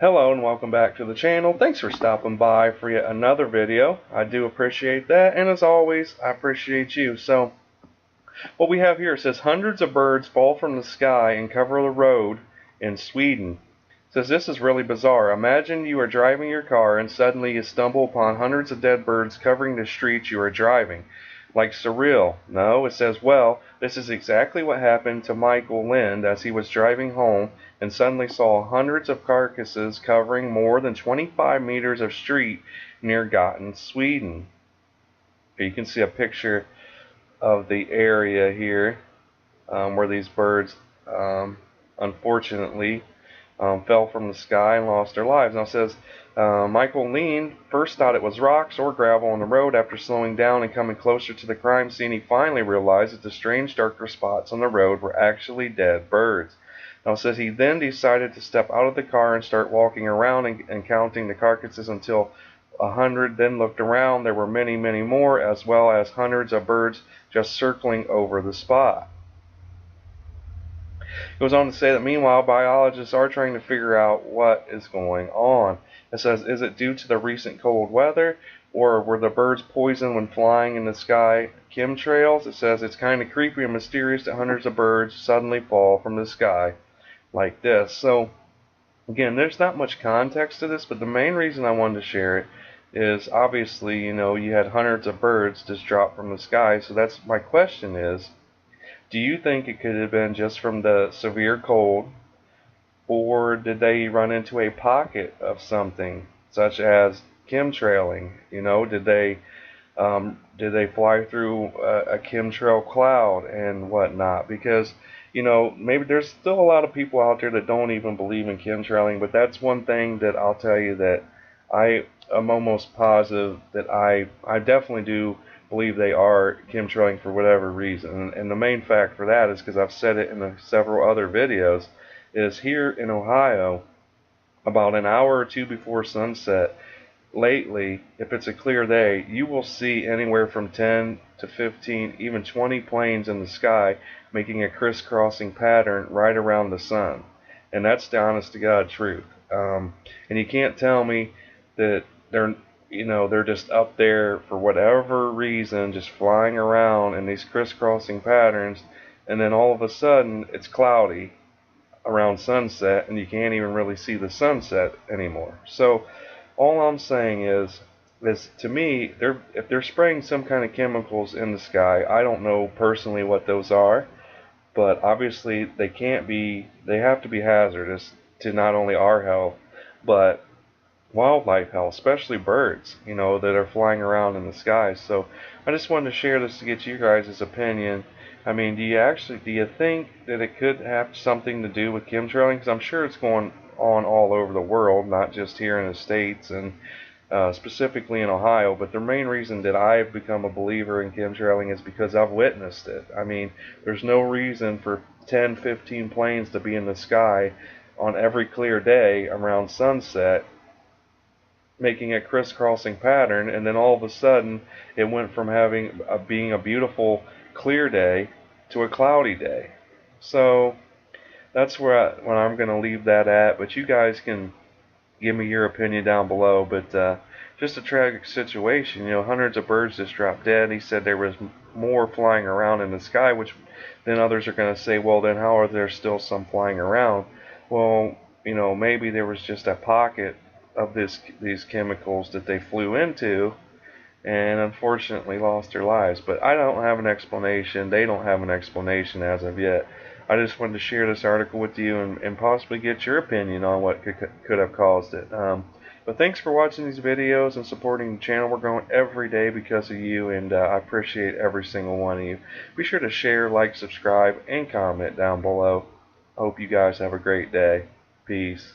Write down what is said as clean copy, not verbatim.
Hello and welcome back to the channel. Thanks for stopping by for yet another video. I do appreciate that, and as always, I appreciate you. So, what we have here says hundreds of birds fall from the sky and cover the road in Sweden. It says this is really bizarre. Imagine you are driving your car and suddenly you stumble upon hundreds of dead birds covering the streets you are driving. Like surreal. No, it says, well, this is exactly what happened to Mikael Lind as he was driving home and suddenly saw hundreds of carcasses covering more than 25 meters of street near Gottne, Sweden. Here you can see a picture of the area here where these birds unfortunately fell from the sky and lost their lives. Now it says Mikael Lind first thought it was rocks or gravel on the road. After slowing down and coming closer to the crime scene, he finally realized that the strange darker spots on the road were actually dead birds. Now it says he then decided to step out of the car and start walking around and counting the carcasses until 100, then looked around. There were many, many more, as well as hundreds of birds just circling over the spot. It goes on to say that meanwhile, biologists are trying to figure out what is going on. It says, is it due to the recent cold weather, or were the birds poisoned when flying in the sky? Chemtrails? It says it's kind of creepy and mysterious that hundreds of birds suddenly fall from the sky like this. So, again, there's not much context to this, but the main reason I wanted to share it is obviously, you had hundreds of birds just drop from the sky. So that's my question is, do you think it could have been just from the severe cold, or did they run into a pocket of something, such as chemtrailing? Did they fly through a chemtrail cloud and whatnot? Because maybe there's still a lot of people out there that don't even believe in chemtrailing, but that's one thing that I'll tell you that I am almost positive that I definitely do believe they are chemtrailing for whatever reason. And the main fact for that is because I've said it in several other videos, is here in Ohio, about an hour or two before sunset, lately, if it's a clear day, you will see anywhere from 10 to 15, even 20 planes in the sky making a crisscrossing pattern right around the sun. And that's the honest to God truth. And you can't tell me that they're just up there for whatever reason, just flying around in these crisscrossing patterns, and then all of a sudden it's cloudy around sunset and you can't even really see the sunset anymore. So all I'm saying is to me, if they're spraying some kind of chemicals in the sky, I don't know personally what those are, but obviously they have to be hazardous to not only our health, but wildlife health, especially birds, that are flying around in the sky. So I just wanted to share this to get you guys' opinion. I mean, do you think that it could have something to do with chemtrailing? Because I'm sure it's going on all over the world, not just here in the States and specifically in Ohio. But the main reason that I've become a believer in chemtrailing is because I've witnessed it. I mean, there's no reason for 10, 15 planes to be in the sky on every clear day around sunset, making a crisscrossing pattern, and then all of a sudden it went from being a beautiful clear day to a cloudy day. So that's where I'm going to leave that at, but you guys can give me your opinion down below. But just a tragic situation. Hundreds of birds just dropped dead. He said there was more flying around in the sky, which then others are going to say, well, then how are there still some flying around? Well, maybe there was just a pocket of these chemicals that they flew into and unfortunately lost their lives. But I don't have an explanation. They don't have an explanation as of yet. I just wanted to share this article with you and possibly get your opinion on what could have caused it. But thanks for watching these videos and supporting the channel. We're growing every day because of you, and I appreciate every single one of you. Be sure to share, like, subscribe, and comment down below. I hope you guys have a great day. Peace.